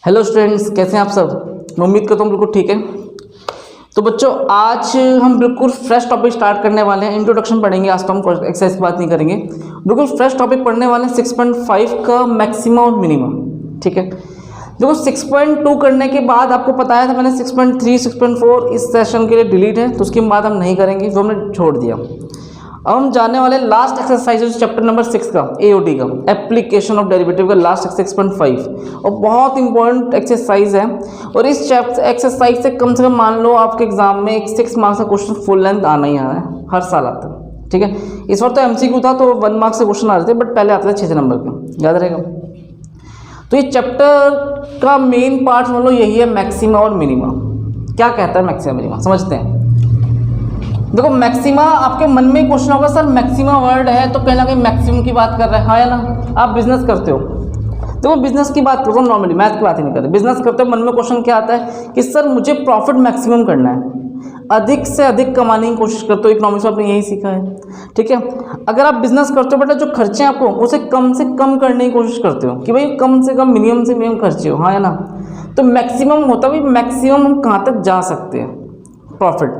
Hello students, कैसे हैं आप सब। मैं उम्मीद करता हूँ बिल्कुल ठीक है। तो बच्चों, आज हम बिल्कुल फ्रेश टॉपिक स्टार्ट करने वाले हैं। इंट्रोडक्शन पढ़ेंगे, आज तो हम एक्सरसाइज की बात नहीं करेंगे। बिल्कुल फ्रेश टॉपिक पढ़ने वाले हैं 6.5 का मैक्सिमम और मिनिमम। ठीक है, देखो 6.2 करने के बाद आपको बताया था मैंने 6.3 6.4 इस सेशन के लिए डिलीट है, तो उसके बाद हम नहीं करेंगे, वो हमने छोड़ दिया। अब हम जानने वाले लास्ट एक्सरसाइज चैप्टर नंबर 6 का एओडी का एप्लीकेशन ऑफ डेरिवेटिव का लास्ट 6.5 और बहुत इंपॉर्टेंट एक्सरसाइज है। और इस चैप्टर एक्सरसाइज से कम मान लो आपके एग्जाम में 6 मार्क्स का क्वेश्चन फुल लेंथ आना ही आना है, हर साल आता है। ठीक है, इस बार तो एमसीक्यू था तो 1 मार्क्स से क्वेश्चन आ रहे थे, बट पहले आते थे 6 नंबर के, याद रहेगा। तो ये चैप्टर का मेन पार्ट मान लो यही है, मैक्सिमा और मिनिमा। क्या कहता है मैक्सिमा मिनिमा, समझते हैं। देखो मैक्सिमा, आपके मन में क्वेश्चन होगा सर मैक्सिमा वर्ड है तो कहीं ना कहीं मैक्सिमम की बात कर रहे हैं, हाँ या ना। आप बिजनेस करते हो, देखो बिजनेस की बात करता हूँ नॉर्मली, मैथ की बात ही नहीं करते। बिजनेस करते हो, मन में क्वेश्चन क्या आता है कि सर मुझे प्रॉफिट मैक्सिमम करना है, अधिक से अधिक कमाने की कोशिश करते हो। इकोनॉमिक्स में आपने यही सीखा है। ठीक है, अगर आप बिजनेस करते हो बेटा, जो खर्चे आपको उसे कम से कम करने की कोशिश करते हो कि भाई कम से कम मिनिमम से मिनिमम खर्चे हो, हाँ या ना। तो मैक्सिमम होता है भाई, मैक्सिमम हम कहाँ तक जा सकते हैं प्रॉफिट।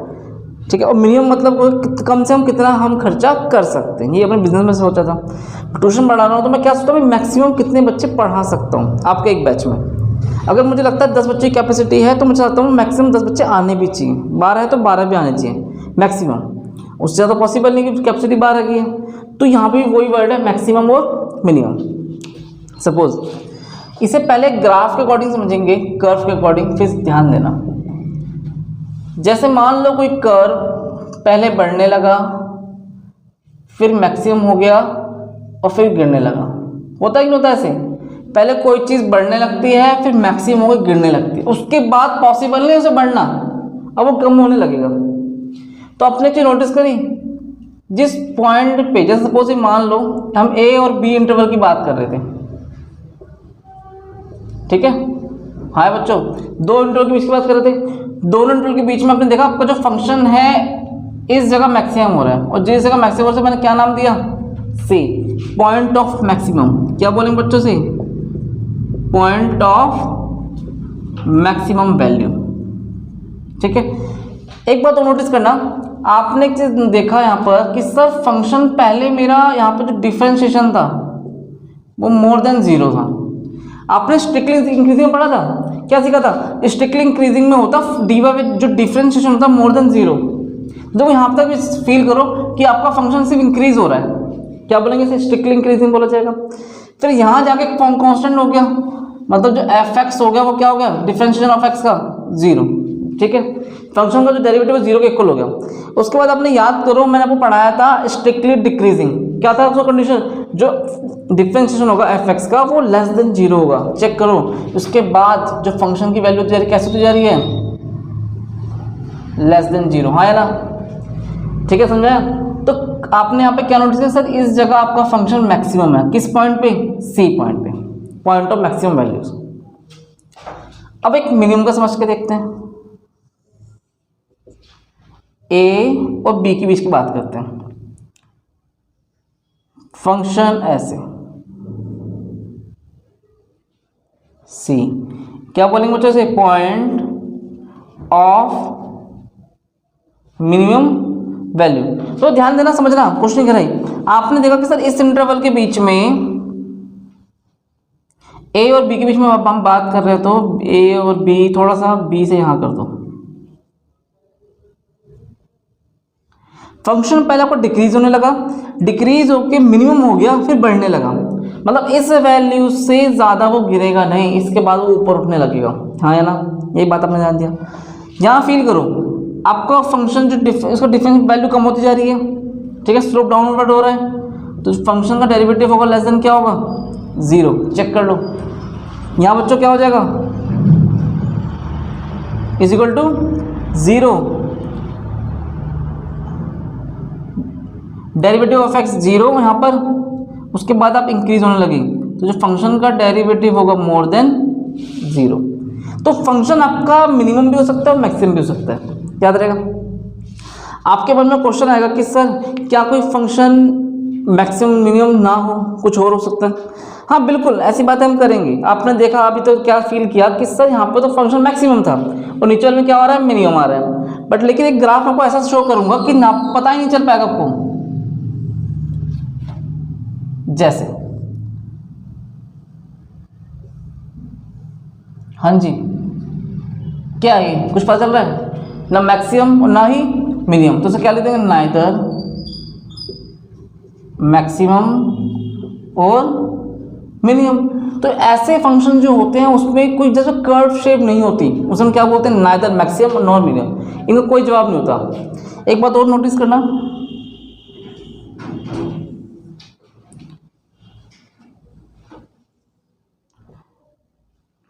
ठीक है, और मिनिमम मतलब कम से कम कितना हम खर्चा कर सकते हैं। ये अपने बिजनेस में सोचा था। ट्यूशन पढ़ा रहा हूँ तो मैं क्या सोचता हूँ, मैक्सिमम कितने बच्चे पढ़ा सकता हूँ आपके एक बैच में। अगर मुझे लगता है 10 बच्चे की कैपेसिटी है तो मैं चाहता हूँ मैक्सिमम 10 बच्चे आने भी चाहिए। 12 है तो 12 भी आने चाहिए मैक्सिमम, उससे ज़्यादा पॉसिबल नहीं कि कैपेसिटी 12 की है। तो यहाँ भी वही वर्ड है, मैक्सिमम और मिनिमम। सपोज इसे पहले ग्राफ के अकॉर्डिंग समझेंगे, कर्व के अकॉर्डिंग, फिर ध्यान देना। जैसे मान लो कोई कर्व पहले बढ़ने लगा, फिर मैक्सिमम हो गया और फिर गिरने लगा। होता ही नहीं होता ऐसे, पहले कोई चीज़ बढ़ने लगती है, फिर मैक्सिमम होकर गिरने लगती है, उसके बाद पॉसिबल नहीं उसे बढ़ना, अब वो कम होने लगेगा। तो आपने चीज़ नोटिस करी, जिस पॉइंट पे, जैसे सपोज मान लो हम ए और बी इंटरवल की बात कर रहे थे। ठीक है, हाँ बच्चों, दो इंटरवल के बीच की बात कर रहे थे। दोनों इंटरवल के बीच में आपने देखा आपका जो फंक्शन है इस जगह मैक्सिमम हो रहा है, और जिस जगह मैक्सिमम हो रहा है मैंने क्या नाम दिया, सी, पॉइंट ऑफ मैक्सिमम। क्या बोलेंगे बच्चों से, पॉइंट ऑफ मैक्सिमम वैल्यू। ठीक है, एक बात और नोटिस करना, आपने एक चीज देखा यहाँ पर कि सर फंक्शन पहले मेरा यहाँ पर जो डिफरेंशिएशन था वो मोर देन 0 था। आपने स्ट्रिक्टली इंक्रीजिंग में पढ़ा था, क्या सीखा था, स्ट्रिक्टली इंक्रीजिंग में होता डी बाई जो डिफरेंशिएशन होता मोर देन 0। तो यहाँ तक फील करो कि आपका फंक्शन सिर्फ इंक्रीज हो रहा है, क्या बोलेंगे इसे, स्ट्रिक्टली इंक्रीजिंग बोला जाएगा। फिर यहाँ जाके कांस्टेंट हो गया, मतलब जो एफ एक्स हो गया वो क्या हो गया, डिफरेंशिएशन ऑफ एक्स का 0। ठीक है, फंक्शन का जो डेरिवेटिव है 0 के इक्वल हो गया। उसके बाद आपने याद करो, मैंने आपको पढ़ाया था स्ट्रिक्टली डिक्रीजिंग, क्या था उसका कंडीशन, जो डिफरेंशिएशन होगा एफ एक्स का वो लेस देन 0 होगा। चेक करो, उसके बाद जो फंक्शन की वैल्यू कैसे होती जा रही है, लेस देन 0, हाँ या ना। ठीक है, समझाया। तो आपने यहाँ पे क्या नोटिस किया, सर इस जगह आपका फंक्शन मैक्सिमम है, किस पॉइंट पे, सी पॉइंट पे, पॉइंट ऑफ मैक्सिमम वैल्यूज। अब एक मिनिमम का समझ के देखते हैं, ए और बी के बीच की बात करते हैं। फंक्शन ऐसे सी, क्या बोलेंगे बच्चों से, पॉइंट ऑफ मिनिमम वैल्यू। तो ध्यान देना, समझना, कुछ नहीं कराई। आपने देखा कि सर इस इंटरवल के बीच में ए और बी के बीच में हम बात कर रहे हैं, तो ए और बी, थोड़ा सा बी से यहां कर दो। फंक्शन पहले आपको डिक्रीज होने लगा, डिक्रीज होके मिनिमम हो गया, फिर बढ़ने लगा, मतलब इस वैल्यू से ज़्यादा वो गिरेगा नहीं, इसके बाद वो ऊपर उठने लगेगा, हाँ या ना। यही बात आपने ध्यान दिया। यहाँ फील करो, आपका फंक्शन जो इसका डिफरेंस वैल्यू कम होती जा रही है। ठीक है, स्लोप डाउनवर्ड हो रहा है, तो फंक्शन का डेरिवेटिव होगा लेस देन क्या होगा, 0। चेक कर लो, यहाँ बच्चों क्या हो जाएगा, is equal to 0, derivative of x 0 यहाँ पर। उसके बाद आप इंक्रीज होने लगे, तो जो फंक्शन का डेरिवेटिव होगा मोर देन 0। तो फंक्शन आपका मिनिमम भी हो सकता है और मैक्सिमम भी हो सकता है, याद रहेगा। आपके मन में क्वेश्चन आएगा कि सर क्या कोई फंक्शन मैक्सिमम मिनिमम ना हो, कुछ और हो सकता है। हाँ बिल्कुल ऐसी बातें हम करेंगे। आपने देखा अभी तो क्या फील किया कि सर यहाँ पे तो फंक्शन मैक्सिमम था और नीचे वाले में क्या हो रहा है, मिनिमम आ रहा है। बट लेकिन एक ग्राफ आपको ऐसा शो करूंगा कि ना पता ही नहीं चल पाएगा आपको। जैसे हाँ जी, क्या है, कुछ पता चल रहा है ना, मैक्सिमम और ना ही मिनिमम, तो उसे क्या लिख देंगे, नाइदर मैक्सिमम और मिनिमम। तो ऐसे फंक्शन जो होते हैं उसमें कोई जैसे कर्व शेप नहीं होती, उसे हम क्या बोलते हैं, नाइदर मैक्सिमम नॉर मिनिमम, इनका कोई जवाब नहीं होता। एक बात और नोटिस करना,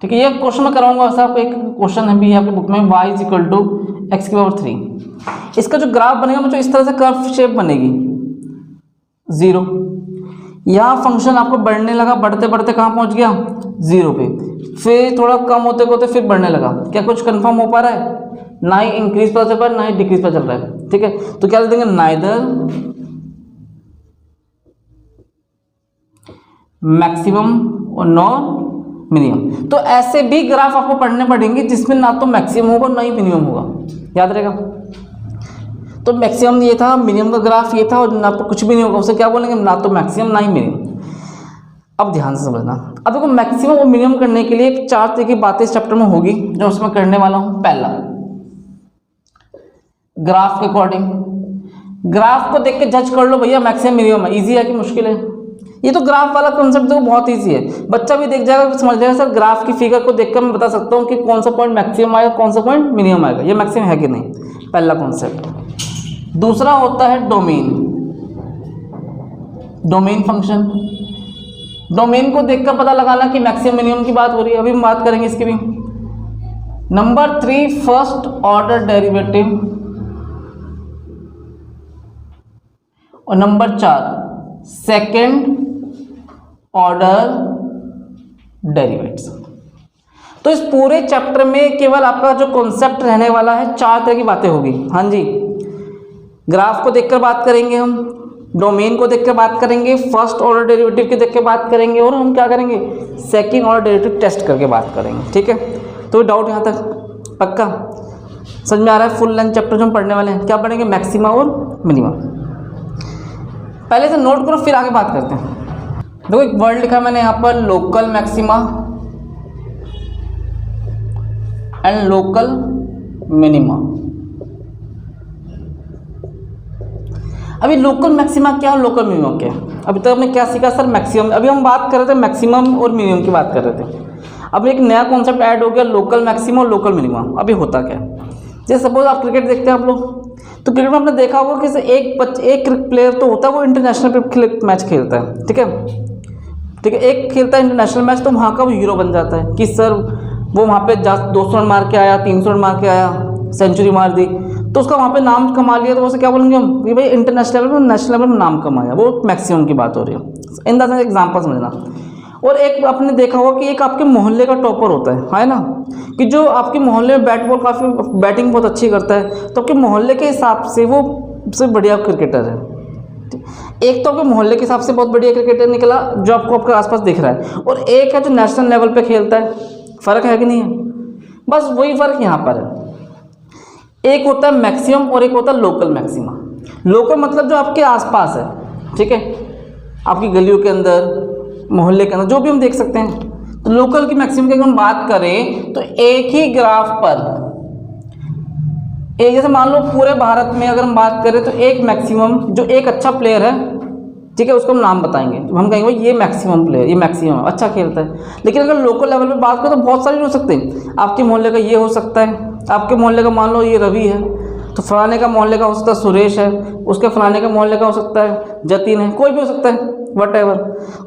ठीक है, ये क्वेश्चन मैं कराऊंगा ऐसा, आपको एक क्वेश्चन है भी आपके बुक में, y is equal to x की पावर 3। इसका जो ग्राफ बनेगा मुझे इस तरह से कर्व शेप बनेगी 0। यहाँ फंक्शन आपको बढ़ने लगा, बढ़ते बढ़ते कहाँ पहुँच गया, 0 पे, फिर थोड़ा कम होते होते फिर बढ़ने लगा। क्या कुछ कंफर्म हो पा रहा है, ना ही इंक्रीज पता चल रहा है ना ही डिक्रीज पता चल रहा है। ठीक है, तो क्या लिख देंगे, नाइदर मैक्सिमम और नॉर मिनिमम। तो ऐसे भी ग्राफ आपको पढ़ने पड़ेंगे जिसमें ना तो मैक्सिमम होगा ना ही मिनिमम होगा, याद रहेगा। तो मैक्सिमम ये था, मिनिमम का ग्राफ ये था, और ना तो कुछ भी नहीं होगा, उसे क्या बोलेंगे, ना तो मैक्सिमम ना ही मिनिमम। अब ध्यान से समझना, अब देखो मैक्सिमम और मिनिमम करने के लिए 4 तरह की बातें इस चैप्टर में होगी जो उसमें करने वाला हूं। पहला, ग्राफ के अकॉर्डिंग, ग्राफ को देख के जज कर लो भैया मैक्सिमम मिनिमम है, ईजी है कि मुश्किल है। ये तो ग्राफ वाला कॉन्सेप्ट तो बहुत इजी है, बच्चा भी देख जाएगा, समझ जाएगा सर ग्राफ की फिगर को देखकर मैं बता सकता हूँ कि कौन सा पॉइंट मैक्सिमम आएगा कौन सा पॉइंट मिनिमम आएगा, ये मैक्सिमम है कि नहीं, पहला कॉन्सेप्ट। दूसरा होता है डोमेन, डोमेन फंक्शन, डोमेन को देखकर पता लगाना कि मैक्सिमम मिनिमम की बात हो रही है, अभी हम बात करेंगे इसकी भी। नंबर 3 फर्स्ट ऑर्डर डेरिवेटिव, और नंबर 4 सेकेंड ऑर्डर डेरिवेटिव्स। तो इस पूरे चैप्टर में केवल आपका जो कॉन्सेप्ट रहने वाला है 4 तरह की बातें होगी। हाँ जी, ग्राफ को देखकर बात करेंगे हम, डोमेन को देखकर बात करेंगे, फर्स्ट ऑर्डर डेरिवेटिव को देख के बात करेंगे, और हम क्या करेंगे, सेकंड ऑर्डर डेरिवेटिव टेस्ट करके बात करेंगे। ठीक है, तो डाउट यहाँ तक पक्का समझ में आ रहा है। फुल लेंथ चैप्टर जो हम पढ़ने वाले हैं, क्या पढ़ेंगे, मैक्सिमा और मिनिमम। पहले से नोट करो फिर आगे बात करते हैं। देखो एक वर्ड लिखा मैंने यहाँ पर, local maxima and local minima. अभी लोकल मैक्सिमा क्या और लोकल मिनिमम क्या है, अभी तक हमने क्या सीखा सर, मैक्सिमम, अभी हम बात कर रहे थे मैक्सिमम और मिनिमम की बात कर रहे थे। अब एक नया कॉन्सेप्ट ऐड हो गया, लोकल मैक्सिमम और लोकल मिनिमम। अभी होता क्या है, जैसे सपोज आप क्रिकेट देखते हैं आप लोग, तो क्रिकेट में आपने देखा होगा कि एक प्लेयर तो होता है वो इंटरनेशनल मैच खेलता है, ठीक है, ठीक है, एक खेलता है इंटरनेशनल मैच, तो वहाँ का वो हीरो बन जाता है कि सर वो वहाँ पे 200 रन मार के आया, 300 रन मार के आया, सेंचुरी मार दी, तो उसका वहाँ पे नाम कमा लिया, तो उसे क्या बोलेंगे हम कि भाई इंटरनेशनल लेवल में, नेशनल लेवल में नाम कमाया, वो मैक्सिमम की बात हो रही है। इन द सेंस एग्जाम्पल समझना। और एक आपने देखा होगा कि एक आपके मोहल्ले का टॉपर होता है ना, कि जो आपके मोहल्ले में बैट बॉल काफ़ी बैटिंग बहुत अच्छी करता है, तो आपके मोहल्ले के हिसाब से वो सबसे बढ़िया क्रिकेटर है। एक तो आपके मोहल्ले के हिसाब से बहुत बढ़िया क्रिकेटर निकला जो आपको आपके आसपास दिख रहा है, और एक है जो नेशनल लेवल पे खेलता है। फ़र्क है कि नहीं है, बस वही फ़र्क यहाँ पर है। एक होता है मैक्सिमम और एक होता है लोकल मैक्सिमा। लोकल मतलब जो आपके आसपास है, ठीक है, आपकी गलियों के अंदर, मोहल्ले के अंदर, जो भी हम देख सकते हैं। तो लोकल की मैक्सिमम की अगर हम बात करें तो एक ही ग्राफ पर एक, जैसे मान लो पूरे भारत में अगर हम बात करें तो एक मैक्सिमम जो एक अच्छा प्लेयर है, ठीक है, उसको हम नाम बताएंगे, तो हम कहेंगे भाई ये मैक्सिमम प्लेयर, ये मैक्सिमम अच्छा खेलता है। लेकिन अगर लोकल लेवल पे बात करें तो बहुत सारे हो सकते हैं। आपके मोहल्ले का ये हो सकता है, आपके मोहल्ले का मान लो ये रवि है, तो फलाने का मोहल्ले का हो सकता है सुरेश है, उसके फलाने का मोहल्ले का हो सकता है जतिन है, कोई भी हो सकता है, वटएवर।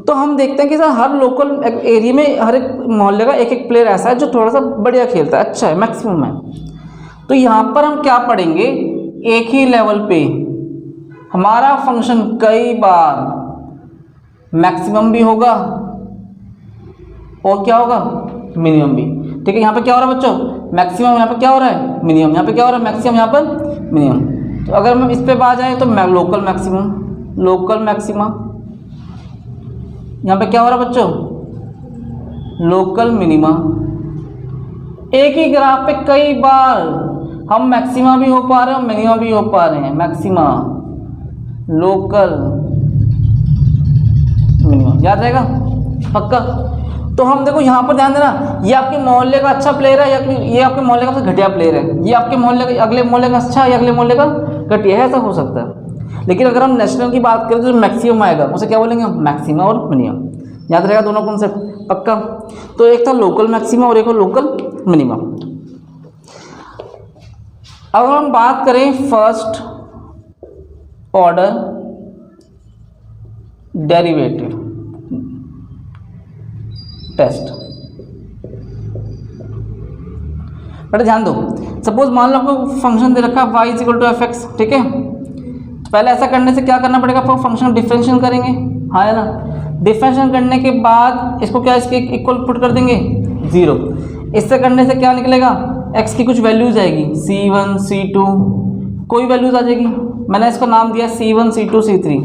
तो हम देखते हैं कि सर हर लोकल एरिया में हर एक मोहल्ले का एक एक प्लेयर ऐसा है जो थोड़ा सा बढ़िया खेलता है, अच्छा है, मैक्सिमम है। तो यहाँ पर हम क्या पढ़ेंगे, एक ही लेवल पे हमारा फंक्शन कई बार मैक्सिमम भी होगा और क्या होगा, मिनिमम भी। ठीक है, यहाँ पे क्या हो रहा है बच्चों, मैक्सिमम, यहाँ पे क्या हो रहा है, मिनिमम, यहाँ पे क्या हो रहा है, मैक्सिमम, यहाँ पर मिनिमम। तो अगर हम इस पे आ जाए तो लोकल मैक्सिमम, लोकल मैक्सिमा, यहाँ पे क्या हो रहा है बच्चों, लोकल मिनिमा। एक ही ग्राफ पे कई बार हम मैक्सिमा भी हो पा रहे हैं और मिनिमा भी हो पा रहे हैं, मैक्सिमा लोकल मिनिमा, याद रहेगा पक्का। तो हम देखो यहाँ पर ध्यान देना, ये आपके मोहल्ले का अच्छा प्लेयर है या ये आपके मोहल्ले का सबसे घटिया प्लेयर है, ये आपके मोहल्ले का अगले मोहल्ले का अच्छा है या अगले मोहल्ले का घटिया है, ऐसा हो सकता है। लेकिन अगर हम नेशनल की बात करें तो जो मैक्सिमम आएगा उसे क्या बोलेंगे, मैक्सिमा और मिनिमम, याद रहेगा दोनों कॉन्सेप्ट पक्का। तो एक था लोकल मैक्सिमा और एक और लोकल मिनिमम। अब हम बात करें फर्स्ट ऑर्डर डेरिवेटिव टेस्ट। बेटा ध्यान दो, सपोज मान लो आपको फंक्शन दे रखा है y equal to f x, ठीक है। तो पहले ऐसा करने से क्या करना पड़ेगा, आपको फंक्शन डिफरेंशियल करेंगे, हाँ है ना। डिफरेंशियल करने के बाद इसको क्या इसके इक्वल पुट कर देंगे 0। इससे करने से क्या निकलेगा, x की कुछ वैल्यूज आएगी c1 c2, कोई वैल्यूज आ जाएगी। मैंने इसको नाम दिया c1 c2 c3,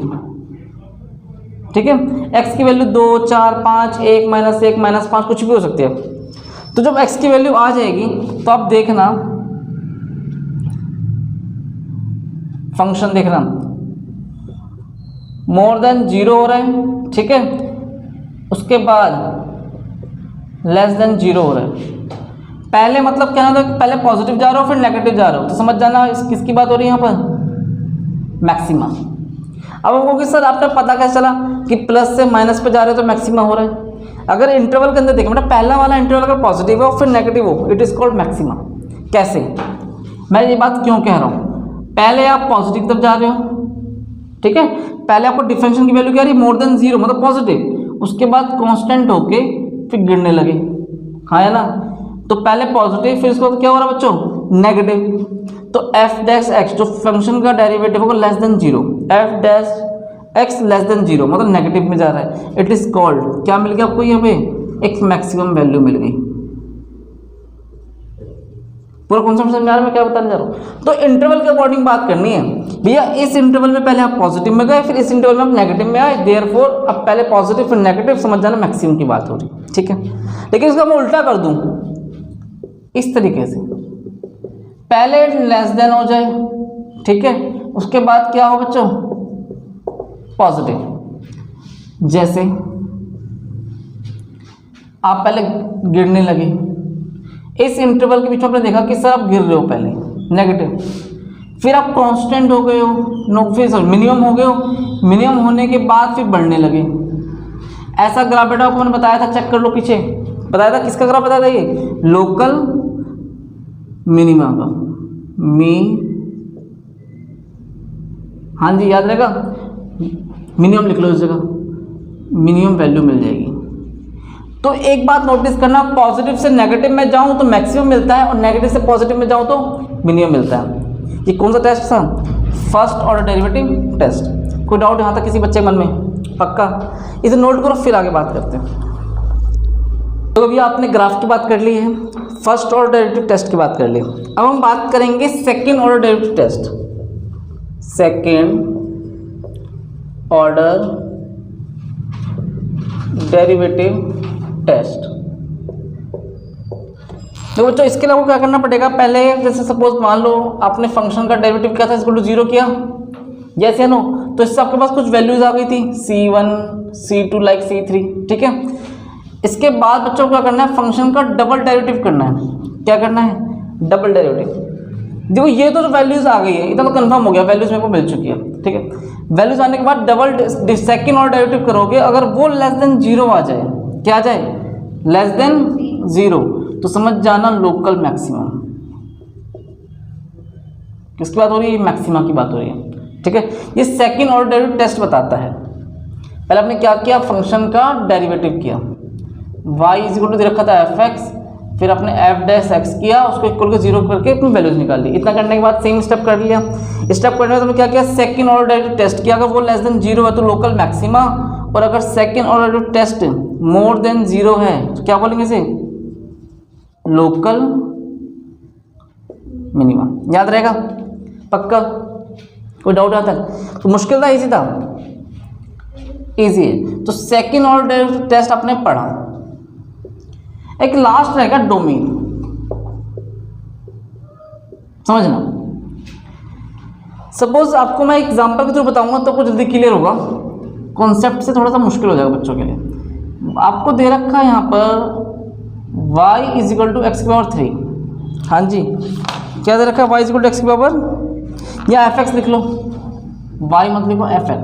ठीक है। x की वैल्यू 2 4 5 1 -5 कुछ भी हो सकती है। तो जब x की वैल्यू आ जाएगी तो आप देखना फंक्शन, देखना मोर देन 0 हो रहा है, ठीक है। उसके बाद लेस देन 0 हो रहा है। पहले मतलब क्या होता है, पहले पॉजिटिव जा रहा हो फिर नेगेटिव जा रहा हो, तो समझ जाना किसकी बात हो रही है यहाँ पर, मैक्सिमा। अब हमको कि सर आपने पता कैसे चला कि प्लस से माइनस पे जा रहे हो तो मैक्सिमा हो रहा है। अगर इंटरवल के अंदर देखें, मतलब पहला वाला इंटरवल अगर पॉजिटिव हो फिर नेगेटिव हो, इट इज कॉल्ड मैक्सिमा। कैसे, मैं ये बात क्यों कह रहा हूँ, पहले आप पॉजिटिव तरफ जा रहे हो, ठीक है। पहले आपको डिफरेंशियल की वैल्यू क्या रही, मोर देन 0 मतलब पॉजिटिव, उसके बाद कांस्टेंट होके फिर गिरने लगे, हाँ है ना। तो पहले पॉजिटिव फिर उसके बाद क्या हो रहा है बच्चों, नेगेटिव। तो एफ डैश एक्स जो फंक्शन का डेरिवेटिव होगा less than 0, F dash x less than 0 मतलब नेगेटिव में जा रहा है, इट इज कॉल्ड, क्या मिल गया आपको यहाँ पे, एक मैक्सिमम वैल्यू मिल गई। पूरा कॉन्सेप्ट समझ में आ रहा है मैं क्या बताने जा रहा हूँ। तो इंटरवल के अकॉर्डिंग बात करनी है भैया, इस इंटरवल में पहले आप पॉजिटिव में गए फिर इस इंटरवल में आप नेगेटिव में आए, देयरफॉर अब पहले पॉजिटिव फिर नेगेटिव, समझ जाना मैक्सिमम की बात हो रही, ठीक है। लेकिन इसको मैं उल्टा कर दूं इस तरीके से, पहले लेस देन हो जाए, ठीक है, उसके बाद क्या हो बच्चों, पॉजिटिव। जैसे आप पहले गिरने लगे, इस इंटरवल के बीच में आपने देखा कि सर आप गिर रहे हो पहले नेगेटिव, फिर आप कांस्टेंट हो गए हो, नो फिर सर मिनिमम हो गए हो, मिनिमम होने के बाद फिर बढ़ने लगे। ऐसा ग्राफ बेटा आपको मैंने बताया था, चेक कर लो पीछे, बताया था किसका ग्राफ बताया था, ये लोकल मिनिमा का, हाँ जी याद रहेगा, मिनिमम लिख लो इस जगह, मिनिमम वैल्यू मिल जाएगी। तो एक बात नोटिस करना, पॉजिटिव से नेगेटिव में जाऊं तो मैक्सिमम मिलता है और नेगेटिव से पॉजिटिव में जाऊं तो मिनिमम मिलता है। ये कौन सा टेस्ट था, फर्स्ट ऑर्डर डेरिवेटिव टेस्ट। कोई डाउट यहाँ तक किसी बच्चे के मन में, पक्का इसे नोट करो फिर आगे बात करते हैं। तो अभी आपने ग्राफ की बात कर ली है, फर्स्ट ऑर्डर डेरिवेटिव टेस्ट की बात कर ली, अब हम बात करेंगे second order derivative test. Second order derivative test. तो बच्चों इसके लिए आपको क्या करना पड़ेगा, पहले जैसे सपोज मान लो आपने फंक्शन का डेरिवेटिव क्या था, इक्वल टू 0 किया, यस या नो, तो इससे आपके पास कुछ वैल्यूज आ गई थी c1 c2 लाइक c3, ठीक है। इसके बाद बच्चों को क्या करना है, फंक्शन का डबल डेरिवेटिव करना है। क्या करना है, डबल डेरिवेटिव। देखो ये तो जो वैल्यूज आ गई है, इतना तो कंफर्म हो गया, वैल्यूज मेरे को मिल चुकी है, ठीक है। वैल्यूज आने के बाद डबल सेकेंड ऑर्डर डेरिवेटिव करोगे, अगर वो लेस देन 0 आ जाए, क्या आ जाए, लेस देन 0, तो समझ जाना लोकल मैक्सिमम। किसकी बात हो रही है, मैक्सिमा की बात हो रही है, ठीक है। ये सेकेंड ऑर्डर डेरिवेटिव टेस्ट बताता है। पहले आपने क्या किया, फंक्शन का डेरिवेटिव किया, y इज इक्वल टू दे रखा था एफ एक्स, फिर आपने एफ डैश एक्स किया, उसको इक्वल टू 0 करके अपनी वैल्यूज निकाल ली। इतना करने के बाद सेम स्टेप कर लिया, स्टेप करने के बाद क्या किया, सेकंड ऑर्डर डेरिवेटिव टेस्ट किया, अगर वो लेस देन 0 है तो लोकल मैक्सिमा, और अगर second order derivative test more than 0 है तो क्या बोलेंगे इसे, लोकल मिनिमा। याद रहेगा पक्का, कोई डाउट आता है तो मुश्किल था, इजी था। इजी है। तो सेकेंड ऑर्डर टेस्ट आपने पढ़ा। एक लास्ट रहेगा डोमेन, समझना। सपोज आपको मैं एग्जांपल के थ्रू बताऊंगा तो कुछ जल्दी क्लियर होगा, कॉन्सेप्ट से थोड़ा सा मुश्किल हो जाएगा बच्चों के लिए। आपको दे रखा है यहाँ पर y is equal to x की पावर 3। हाँ जी, क्या दे रखा है? y is equal to x की पावर, या fx लिख लो, y मत लिखो fx,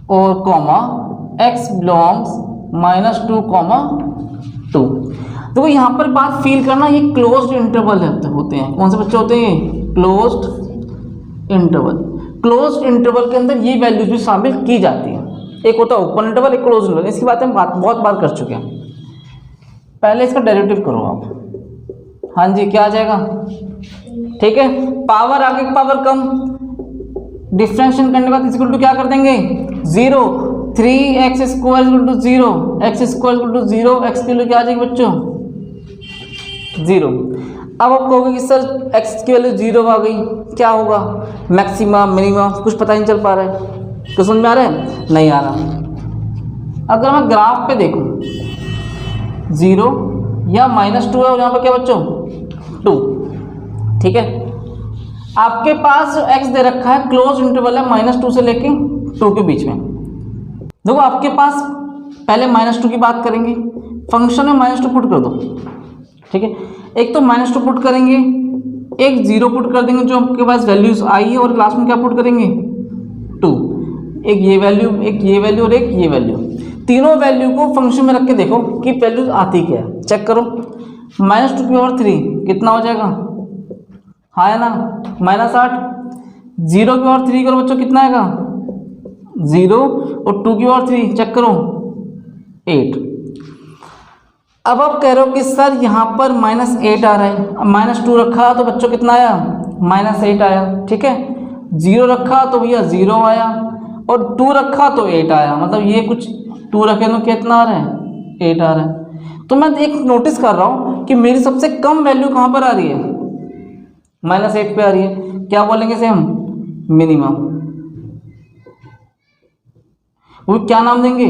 और कॉमा x बिलोंग्स -2 2। देखो यहाँ पर बात फील करना, ये क्लोज्ड इंटरवल होते हैं। कौन से बच्चे होते हैं? Closed interval. क्लोज्ड इंटरवल के अंदर ये वैल्यूज भी शामिल की जाती है। एक होता है ओपन इंटरवल, एक क्लोज इंटरवल। इसकी बात हम बहुत बार कर चुके हैं। पहले इसका डेरिवेटिव करो आप। हाँ जी, क्या आ जाएगा? ठीक है, पावर आगे पावर कम, डिफरेंशिएशन करने के बाद इक्वल टू क्या कर देंगे? 0। 3x square equal to 0, x square equal to 0, x की वैल्यू क्या आ जाएगी बच्चों? 0। अब आप कहोगे कि सर x की वैल्यू 0 आ गई, क्या होगा? मैक्सिमा मिनिमा कुछ पता ही नहीं चल पा रहा है। तो समझ में आ रहा है? नहीं आ रहा। अगर मैं ग्राफ पे देखूं 0 या -2 है, और यहाँ पर क्या बच्चों? 2। ठीक है, आपके पास जो x दे रखा है क्लोज इंटरवल है -2 से लेके 2 के बीच में। देखो आपके पास पहले -2 की बात करेंगे, फंक्शन में -2 पुट कर दो। ठीक है, एक तो -2 पुट करेंगे, एक 0 पुट कर देंगे जो आपके पास वैल्यूज आई है, और लास्ट में क्या पुट करेंगे? 2। एक ये वैल्यू, एक ये वैल्यू और एक ये वैल्यू। तीनों वैल्यू को फंक्शन में रख के देखो कि वैल्यूज आती क्या है, चेक करो। -2 की पावर 3 कितना हो जाएगा? हाँ है ना, -8। 0 की पावर 3 करो बच्चों, कितना आएगा? 0, और 2 की पावर 3 चेक करो, 8। अब आप कह रहे हो कि सर यहाँ पर -8 आ रहा है। अब -2 रखा तो बच्चों कितना आया? -8 आया। ठीक है, 0 रखा तो भैया 0 आया, और 2 रखा तो 8 आया। मतलब ये कुछ 2 रखे तो कितना आ रहा है? 8 आ रहा है। तो मैं एक नोटिस कर रहा हूँ कि मेरी सबसे कम वैल्यू कहाँ पर आ रही है? -8 पे आ रही है। क्या बोलेंगे इसे हम? मिनिमम। वो क्या नाम देंगे?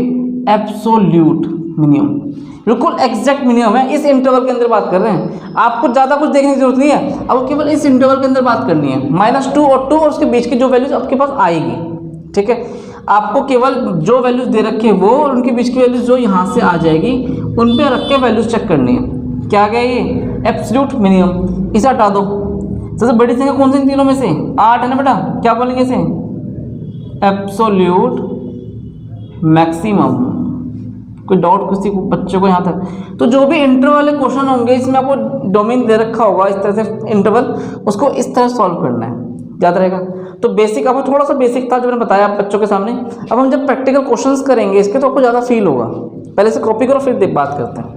Absolute minimum. बिल्कुल एग्जैक्ट मिनिमम है। इस इंटरवल के अंदर बात कर रहे हैं, आपको ज़्यादा कुछ देखने की जरूरत नहीं है। अब केवल इस इंटरवल के अंदर बात करनी है। -2 और 2 और उसके बीच की जो वैल्यूज आपके पास आएगी। ठीक है, आपको केवल जो वैल्यूज दे रखे वो और उनके बीच की वैल्यूज जो यहाँ से आ जाएगी उन पे रख के वैल्यूज चेक करनी है। क्या गया ये? Absolute minimum. इसे हटा दो। सबसे बड़ी संख्या कौन सी तीनों में से? 8 है ना बेटा, क्या बोलेंगे इसे? Absolute maximum. कोई डाउट किसी को बच्चों को यहाँ तक? तो जो भी इंटरवल वाले क्वेश्चन होंगे इसमें आपको डोमेन दे रखा होगा इस तरह से इंटरवल, उसको इस तरह सॉल्व करना है, याद रहेगा। तो बेसिक आपको थोड़ा सा बेसिक था जो मैंने बताया बच्चों के सामने। अब हम जब प्रैक्टिकल क्वेश्चंस करेंगे इसके तो आपको ज़्यादा फील होगा। पहले से कॉपी करो फिर बात करते हैं।